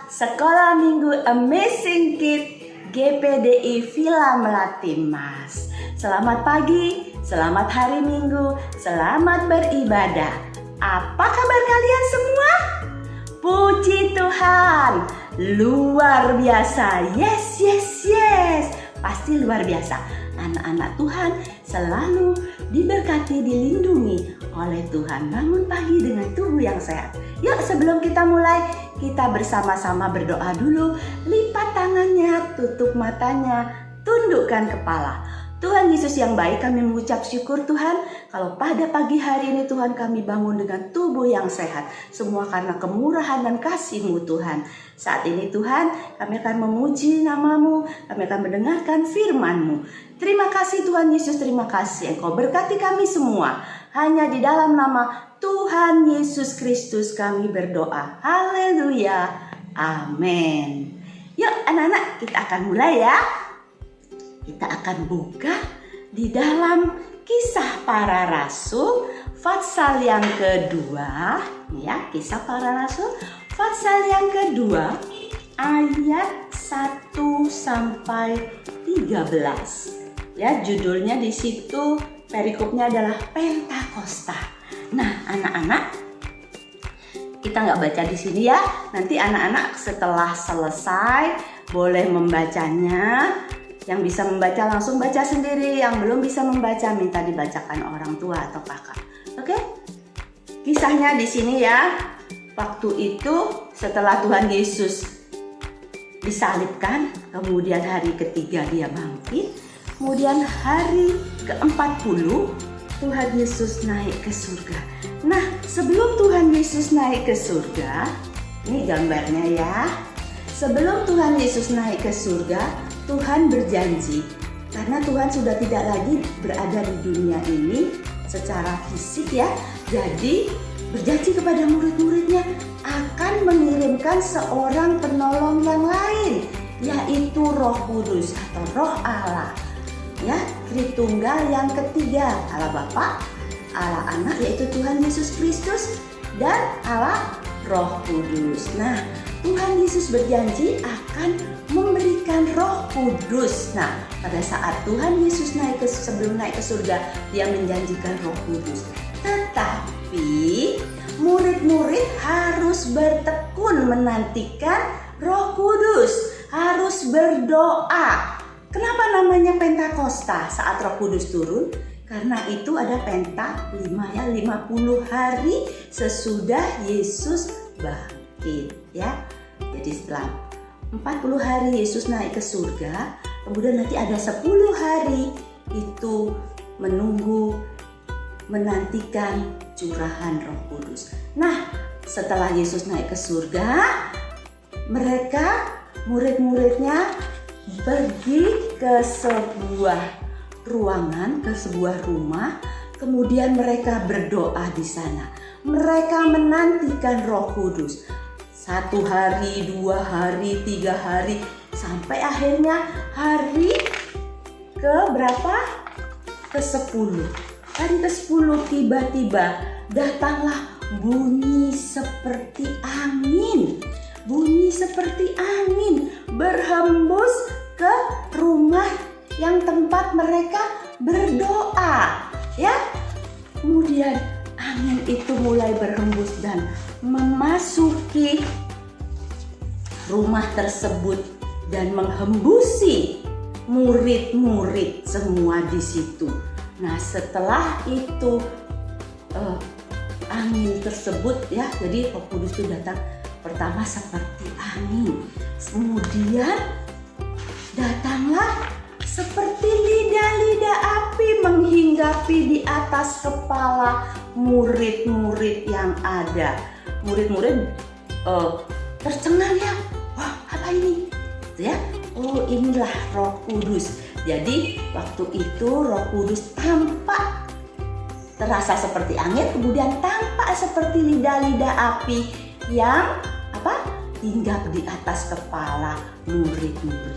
Sekolah Minggu Amazing Kid GPDI Villa Melati Mas. Selamat pagi, selamat hari Minggu, selamat beribadah. Apa kabar kalian semua? Puji Tuhan, luar biasa. Yes, pasti luar biasa. Anak-anak Tuhan selalu diberkati, dilindungi oleh Tuhan. Bangun pagi dengan tubuh yang sehat. Yuk, sebelum kita mulai, kita bersama-sama berdoa dulu. Lipat tangannya, tutup matanya, tundukkan kepala. Tuhan Yesus yang baik, kami mengucap syukur Tuhan, kalau pada pagi hari ini Tuhan kami bangun dengan tubuh yang sehat. Semua karena kemurahan dan kasih-Mu Tuhan. Saat ini Tuhan, kami akan memuji nama-Mu, kami akan mendengarkan firman-Mu. Terima kasih Tuhan Yesus, terima kasih Engkau berkati kami semua. Hanya di dalam nama Tuhan Yesus Kristus kami berdoa. Haleluya, amin. Yuk anak-anak, kita akan mulai ya. Kita akan buka di dalam Kisah Para Rasul pasal yang kedua, ya, Kisah Para Rasul pasal yang kedua ayat 1 sampai 13. Ya, judulnya di situ perikopnya adalah Pentakosta. Nah, anak-anak, kita nggak baca di sini ya. Nanti anak-anak setelah selesai boleh membacanya. Yang bisa membaca langsung baca sendiri, yang belum bisa membaca minta dibacakan orang tua atau kakak. Oke? Kisahnya di sini ya. Waktu itu setelah Tuhan Yesus disalibkan, kemudian hari ketiga dia bangkit, kemudian hari ke-40 Tuhan Yesus naik ke surga. Nah, sebelum Tuhan Yesus naik ke surga, ini gambarnya ya. Sebelum Tuhan Yesus naik ke surga, Tuhan berjanji, karena Tuhan sudah tidak lagi berada di dunia ini secara fisik ya. Jadi berjanji kepada murid-muridnya akan mengirimkan seorang penolong yang lain, yaitu Roh Kudus atau Roh Allah. Ya, Tritunggal yang ketiga, Allah Bapa, Allah Anak yaitu Tuhan Yesus Kristus, dan Allah Roh Kudus. Nah, Tuhan Yesus berjanji akan memberikan Roh Kudus. Nah, pada saat Tuhan Yesus sebelum naik ke surga, dia menjanjikan Roh Kudus. Tetapi murid-murid harus bertekun menantikan Roh Kudus, harus berdoa. Kenapa namanya Pentakosta saat Roh Kudus turun? Karena itu ada Penta 50 hari sesudah Yesus bangkit ya. Jadi setelah 40 hari Yesus naik ke surga, kemudian nanti ada 10 hari itu menantikan curahan Roh Kudus. Nah, setelah Yesus naik ke surga, mereka murid-muridnya pergi ke sebuah ruangan, ke sebuah rumah, kemudian mereka berdoa di sana. Mereka menantikan Roh Kudus. 1 hari, 2 hari, 3 hari, sampai akhirnya hari ke berapa? Ke-10. Hari ke-10 tiba-tiba datanglah bunyi seperti angin. Bunyi seperti angin berhembus ke rumah yang tempat mereka berdoa. Ya. Kemudian angin itu mulai berhembus dan memasuki rumah tersebut dan menghembusi murid-murid semua di situ. Nah, setelah itu angin tersebut ya, jadi Roh Kudus itu datang pertama seperti angin, kemudian datanglah seperti lidah-lidah api menghinggapi di atas kepala murid-murid yang ada. Murid-murid tercengang ya, wah apa ini? Ya, oh inilah Roh Kudus. Jadi waktu itu Roh Kudus tampak terasa seperti angin, kemudian tampak seperti lidah-lidah api yang hinggap di atas kepala murid-murid.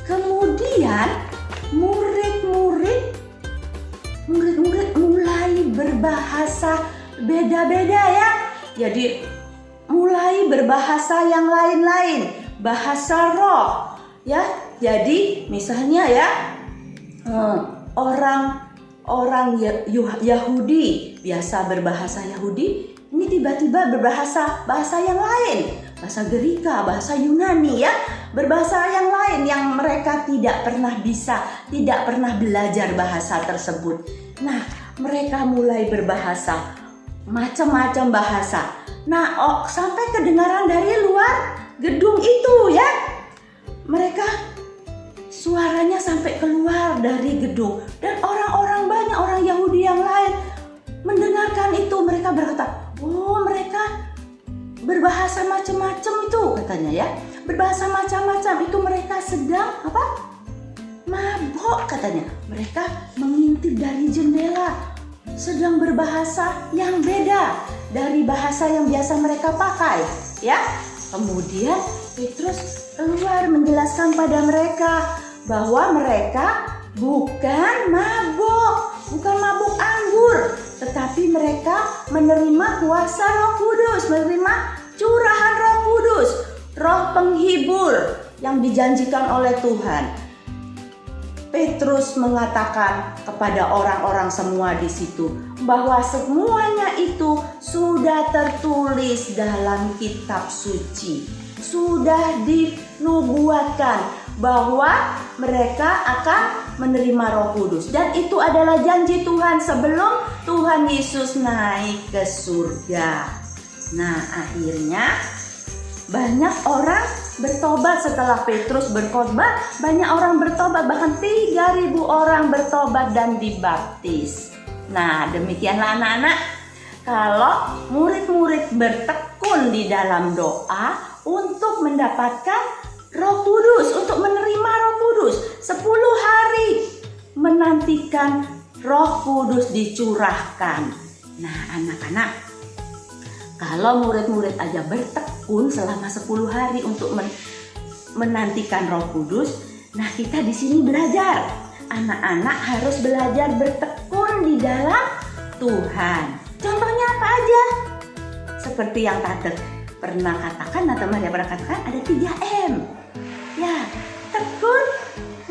Kemudian murid-murid mulai berbahasa beda-beda ya. Jadi mulai berbahasa yang lain-lain, bahasa roh. Ya, jadi misalnya ya, orang Yahudi biasa berbahasa Yahudi, ini tiba-tiba bahasa yang lain, bahasa Gerika, bahasa Yunani ya, berbahasa yang lain yang mereka tidak pernah belajar bahasa tersebut. Nah, mereka mulai berbahasa, macam-macam bahasa. Nah, sampai kedengaran dari luar gedung itu ya. Mereka suaranya sampai keluar dari gedung, dan banyak orang Yahudi yang lain mendengarkan itu. Mereka berkata, oh, mereka berbahasa macam-macam itu, katanya ya. Berbahasa macam-macam itu, mereka sedang mabok, katanya. Mereka mengintip dari jendela, sedang berbahasa yang beda dari bahasa yang biasa mereka pakai ya. Kemudian Petrus keluar menjelaskan pada mereka bahwa mereka bukan mabuk anggur, tetapi mereka menerima kuasa Roh Kudus, menerima curahan Roh Kudus, Roh penghibur yang dijanjikan oleh Tuhan. Petrus mengatakan kepada orang-orang semua di situ bahwa semuanya itu sudah tertulis dalam kitab suci, sudah dinubuatkan bahwa mereka akan menerima Roh Kudus, dan itu adalah janji Tuhan sebelum Tuhan Yesus naik ke surga. Nah, akhirnya banyak orang bertobat setelah Petrus berkhotbah. Banyak orang bertobat, bahkan 3.000 orang bertobat dan dibaptis. Nah, demikianlah anak-anak, kalau murid-murid bertekun di dalam doa untuk mendapatkan Roh Kudus, untuk menerima Roh Kudus, 10 hari menantikan Roh Kudus dicurahkan. Nah, anak-anak, kalau murid-murid aja bertekun selama 10 hari untuk menantikan Roh Kudus, nah kita di sini belajar. Anak-anak harus belajar bertekun di dalam Tuhan. Contohnya apa aja? Seperti yang Tante pernah katakan, Tante Maria pernah katakan, ada 3M. Ya, tekun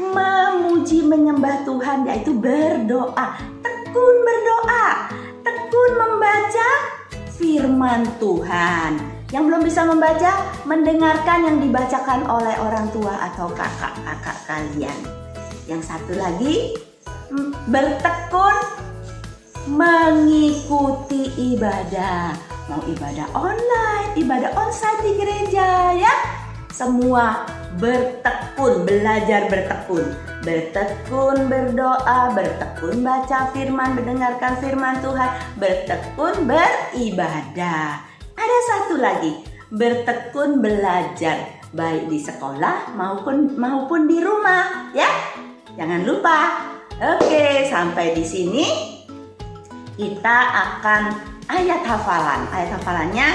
memuji menyembah Tuhan, yaitu berdoa. Tekun berdoa, tekun membaca firman Tuhan. Yang belum bisa membaca, mendengarkan yang dibacakan oleh orang tua atau kakak-kakak kalian. Yang satu lagi, bertekun mengikuti ibadah. Mau ibadah online, ibadah onsite di gereja ya. Semua bertekun, belajar bertekun. Bertekun berdoa, bertekun baca firman, mendengarkan firman Tuhan, bertekun beribadah. Ada satu lagi, bertekun belajar, baik di sekolah maupun di rumah ya. Jangan lupa. Oke, sampai di sini kita akan ayat hafalan. Ayat hafalannya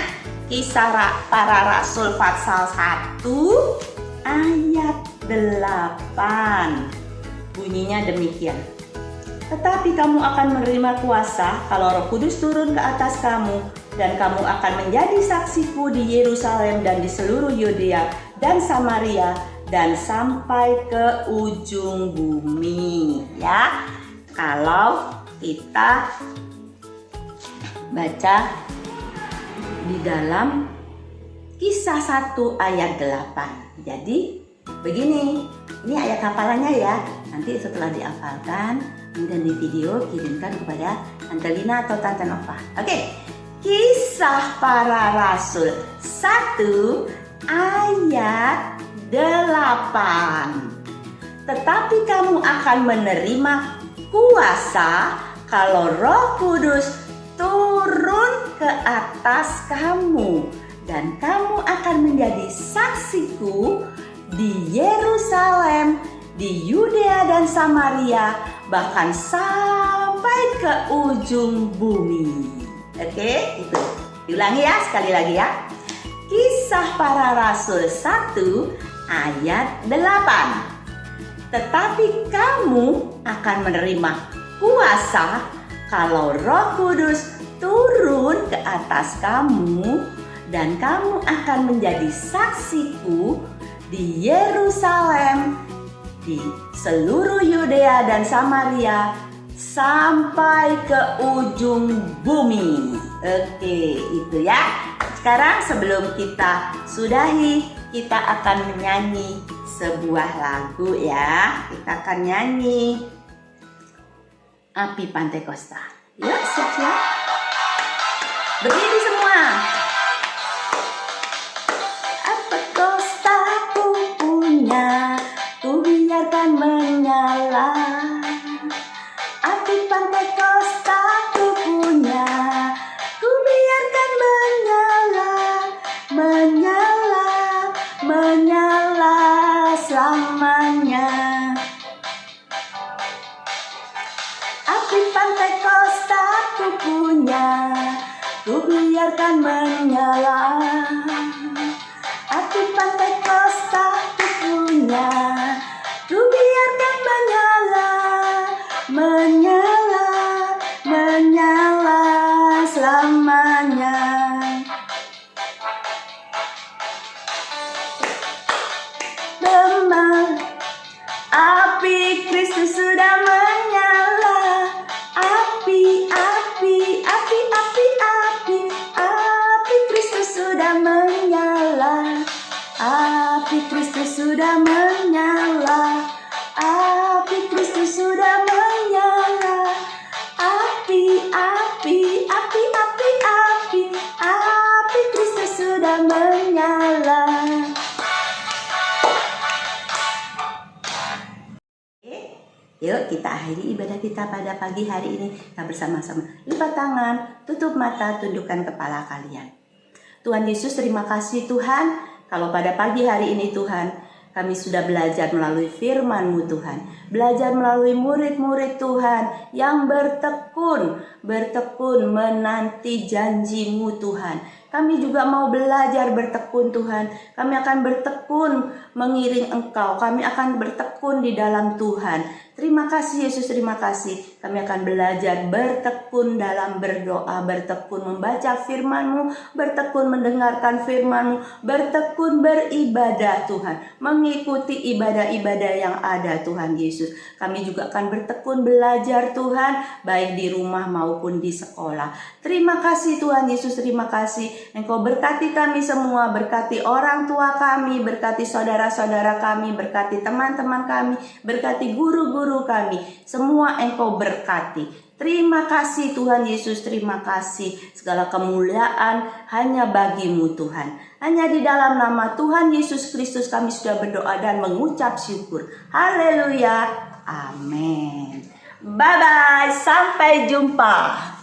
Kisah Para Rasul pasal 1 ayat 8. Bunyinya demikian. Tetapi kamu akan menerima kuasa kalau Roh Kudus turun ke atas kamu, dan kamu akan menjadi saksiku di Yerusalem dan di seluruh Yudea dan Samaria dan sampai ke ujung bumi. Ya, kalau kita baca di dalam Kisah 1 ayat 8. Jadi begini, ini ayat hafalannya ya. Nanti setelah dihafalkan, kemudian di video kirimkan kepada Tante Lina atau Tante Nova. Oke, Kisah Para Rasul 1 ayat 8. Tetapi kamu akan menerima kuasa kalau Roh Kudus turun ke atas kamu, dan kamu akan menjadi saksiku di Yerusalem, di Yudea dan Samaria, bahkan sampai ke ujung bumi. Oke, itu. Diulangi ya, sekali lagi ya. Kisah Para Rasul 1 ayat 8. Tetapi kamu akan menerima kuasa kalau Roh Kudus turun ke atas kamu, dan kamu akan menjadi saksiku di Yerusalem, di seluruh Yudea dan Samaria, sampai ke ujung bumi. Oke, itu ya. Sekarang sebelum kita sudahi, kita akan menyanyi sebuah lagu ya. Kita akan nyanyi Api Pantai Kosta. Yuk, siap-siap. Berdiri semua. Api Kosta ku punya, ku biarkan menyala. Api Pantai Kosta ku punya, ku biarkan menyala, menyala, menyala selamanya. Api Pantai Kosta ku punya, ku biarkan menyala. Api Pantai Kosta ku punya, ku biarkan menyala, menyala, menyala selamanya. Demam, api Kristus sudah menyala. Api, api, api, api, api, api Kristus sudah menyala. Api Kristus sudah menyala. Api Kristus sudah menyala. Api, api, api, api, api, api Kristus sudah menyala. Yuk kita akhiri ibadah kita pada pagi hari ini. Kita bersama-sama lipat tangan, tutup mata, tundukkan kepala kalian. Tuhan Yesus, terima kasih Tuhan. Kalau pada pagi hari ini Tuhan, kami sudah belajar melalui firman-Mu Tuhan. Belajar melalui murid-murid Tuhan yang bertekun menanti janji-Mu Tuhan. Kami juga mau belajar bertekun Tuhan. Kami akan bertekun mengiring Engkau. Kami akan bertekun di dalam Tuhan. Terima kasih Yesus, terima kasih. Kami akan belajar bertekun dalam berdoa, bertekun membaca firman-Mu, bertekun mendengarkan firman-Mu, bertekun beribadah Tuhan. Mengikuti ibadah-ibadah yang ada Tuhan Yesus. Kami juga akan bertekun belajar Tuhan, baik di rumah maupun di sekolah. Terima kasih Tuhan Yesus, terima kasih. Engkau berkati kami semua, berkati orang tua kami, berkati saudara-saudara kami, berkati teman-teman kami, berkati guru-guru kami. Semua Engkau berkati. Terima kasih Tuhan Yesus, terima kasih. Segala kemuliaan hanya bagi-Mu Tuhan. Hanya di dalam nama Tuhan Yesus Kristus kami sudah berdoa dan mengucap syukur. Haleluya. Amin. Bye-bye. Sampai jumpa.